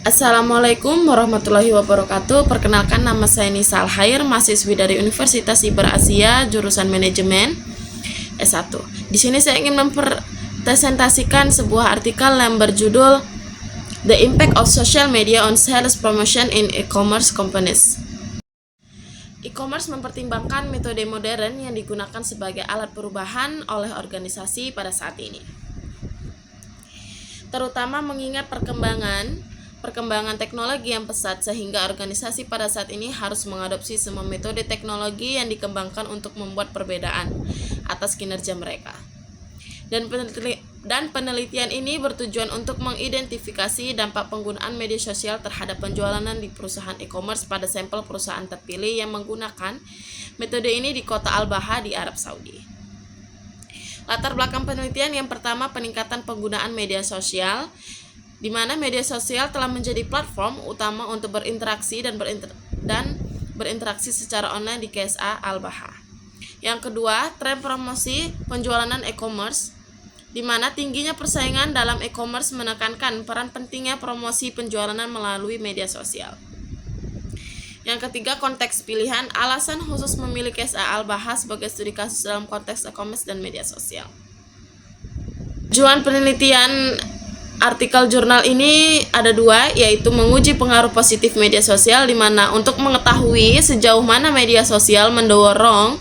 Assalamualaikum warahmatullahi wabarakatuh. Perkenalkan, nama saya Nisa Alkhair, mahasiswi dari Universitas Siber Asia, jurusan Manajemen S1. Di sini saya ingin mempresentasikan sebuah artikel yang berjudul The Impact of Social Media on Sales Promotion in E-commerce Companies. E-commerce mempertimbangkan metode modern yang digunakan sebagai alat perubahan oleh organisasi pada saat ini, terutama mengingat perkembangan teknologi yang pesat, sehingga organisasi pada saat ini harus mengadopsi semua metode teknologi yang dikembangkan untuk membuat perbedaan atas kinerja mereka. Dan penelitian ini bertujuan untuk mengidentifikasi dampak penggunaan media sosial terhadap penjualan di perusahaan e-commerce pada sampel perusahaan terpilih yang menggunakan metode ini di kota Al-Baha di Arab Saudi. Latar belakang penelitian yang pertama, peningkatan penggunaan media sosial, di mana media sosial telah menjadi platform utama untuk berinteraksi dan berinteraksi secara online di KSA Al-Baha. Yang kedua, tren promosi penjualan e-commerce, di mana tingginya persaingan dalam e-commerce menekankan peran pentingnya promosi penjualan melalui media sosial. Yang ketiga, konteks pilihan, alasan khusus memilih KSA Al-Baha sebagai studi kasus dalam konteks e-commerce dan media sosial. Tujuan penelitian artikel jurnal ini ada dua, yaitu menguji pengaruh positif media sosial, di mana untuk mengetahui sejauh mana media sosial mendorong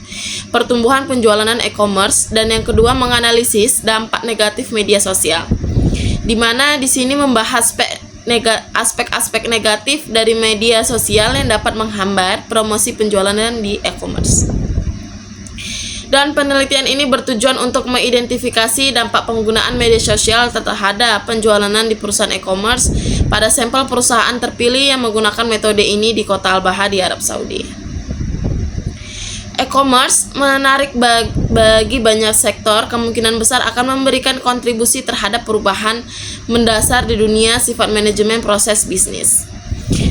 pertumbuhan penjualan e-commerce, dan yang kedua menganalisis dampak negatif media sosial, di mana di sini membahas aspek-aspek negatif dari media sosial yang dapat menghambat promosi penjualan di e-commerce. Dan penelitian ini bertujuan untuk mengidentifikasi dampak penggunaan media sosial terhadap penjualan di perusahaan e-commerce pada sampel perusahaan terpilih yang menggunakan metode ini di kota Al-Baha di Arab Saudi. E-commerce menarik bagi banyak sektor, kemungkinan besar akan memberikan kontribusi terhadap perubahan mendasar di dunia sifat manajemen proses bisnis,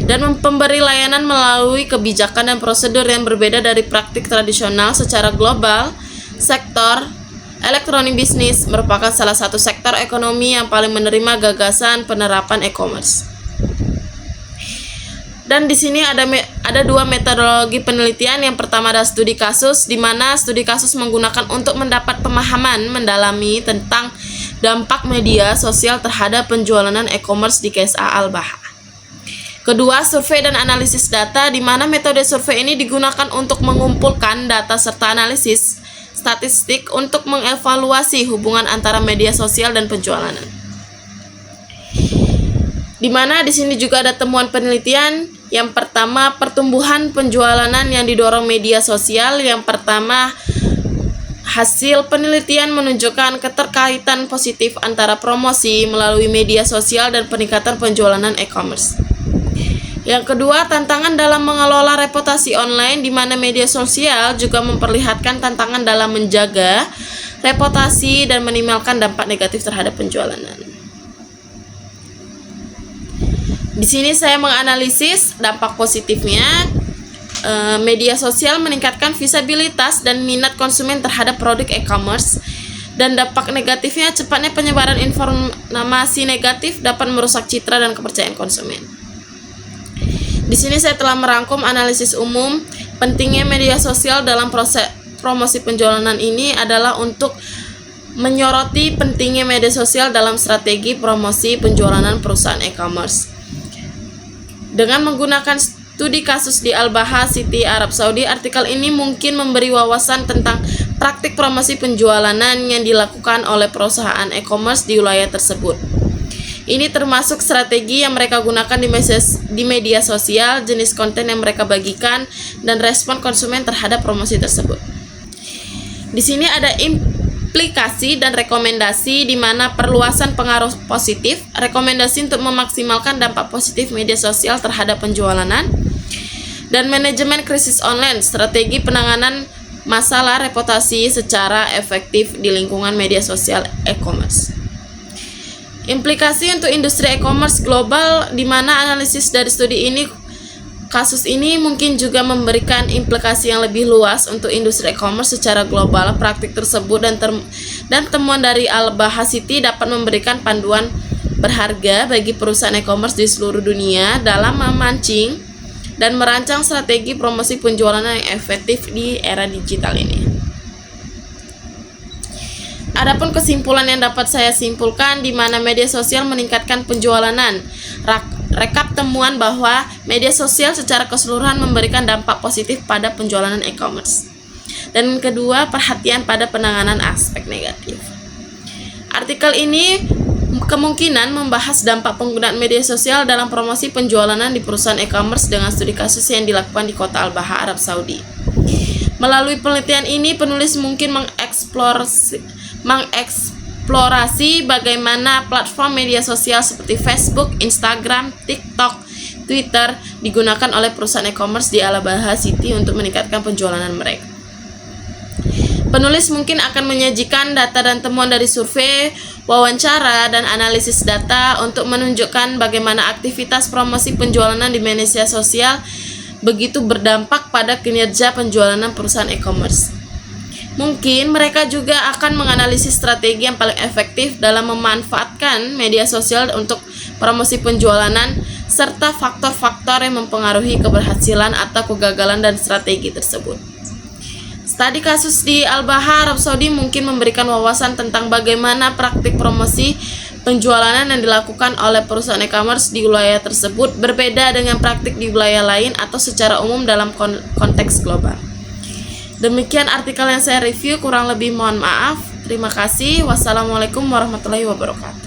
dan memberi layanan melalui kebijakan dan prosedur yang berbeda dari praktik tradisional. Secara global, sektor elektronik bisnis merupakan salah satu sektor ekonomi yang paling menerima gagasan penerapan e-commerce. Dan di sini ada dua metodologi penelitian. Yang pertama adalah studi kasus, di mana studi kasus menggunakan untuk mendapat pemahaman mendalami tentang dampak media sosial terhadap penjualan e-commerce di KSA Al-Baha. Kedua, survei dan analisis data, di mana metode survei ini digunakan untuk mengumpulkan data serta analisis statistik untuk mengevaluasi hubungan antara media sosial dan penjualan. Di mana di sini juga ada temuan penelitian. Yang pertama, pertumbuhan penjualan yang didorong media sosial. Yang pertama, hasil penelitian menunjukkan keterkaitan positif antara promosi melalui media sosial dan peningkatan penjualan e-commerce. Yang kedua, tantangan dalam mengelola reputasi online, di mana media sosial juga memperlihatkan tantangan dalam menjaga reputasi dan minimalkan dampak negatif terhadap penjualan. Di sini saya menganalisis dampak positifnya. Media sosial meningkatkan visibilitas dan minat konsumen terhadap produk e-commerce, dan dampak negatifnya cepatnya penyebaran informasi negatif dapat merusak citra dan kepercayaan konsumen. Di sini saya telah merangkum analisis umum. Pentingnya media sosial dalam proses promosi penjualan ini adalah untuk menyoroti pentingnya media sosial dalam strategi promosi penjualan perusahaan e-commerce. Dengan menggunakan studi kasus di Al-Baha City, Arab Saudi, artikel ini mungkin memberi wawasan tentang praktik promosi penjualan yang dilakukan oleh perusahaan e-commerce di wilayah tersebut. Ini termasuk strategi yang mereka gunakan di media sosial, jenis konten yang mereka bagikan, dan respon konsumen terhadap promosi tersebut. Di sini ada implikasi dan rekomendasi, di mana perluasan pengaruh positif, rekomendasi untuk memaksimalkan dampak positif media sosial terhadap penjualan, dan manajemen krisis online, strategi penanganan masalah reputasi secara efektif di lingkungan media sosial e-commerce. Implikasi untuk industri e-commerce global, di mana analisis dari studi ini Kasus ini mungkin juga memberikan implikasi yang lebih luas untuk industri e-commerce secara global. Praktik tersebut dan temuan dari Al-Baha City dapat memberikan panduan berharga bagi perusahaan e-commerce di seluruh dunia dalam memancing dan merancang strategi promosi penjualan yang efektif di era digital ini. Adapun kesimpulan yang dapat saya simpulkan di mana media sosial meningkatkan penjualanan. Rekap temuan bahwa media sosial secara keseluruhan memberikan dampak positif pada penjualan e-commerce. Dan kedua, perhatian pada penanganan aspek negatif. Artikel ini kemungkinan membahas dampak penggunaan media sosial dalam promosi penjualan di perusahaan e-commerce dengan studi kasus yang dilakukan di kota Al-Baha, Arab Saudi. Melalui penelitian ini, penulis mungkin mengeksplorasi bagaimana platform media sosial seperti Facebook, Instagram, TikTok, Twitter digunakan oleh perusahaan e-commerce di Al-Baha City untuk meningkatkan penjualan mereka. Penulis mungkin akan menyajikan data dan temuan dari survei, wawancara, dan analisis data untuk menunjukkan bagaimana aktivitas promosi penjualan di media sosial begitu berdampak pada kinerja penjualan perusahaan e-commerce. Mungkin mereka juga akan menganalisis strategi yang paling efektif dalam memanfaatkan media sosial untuk promosi penjualan serta faktor-faktor yang mempengaruhi keberhasilan atau kegagalan dan strategi tersebut. Studi kasus di Al-Baha, Arab Saudi mungkin memberikan wawasan tentang bagaimana praktik promosi penjualan yang dilakukan oleh perusahaan e-commerce di wilayah tersebut berbeda dengan praktik di wilayah lain atau secara umum dalam konteks global. Demikian artikel yang saya review, kurang lebih mohon maaf. Terima kasih. Wassalamualaikum warahmatullahi wabarakatuh.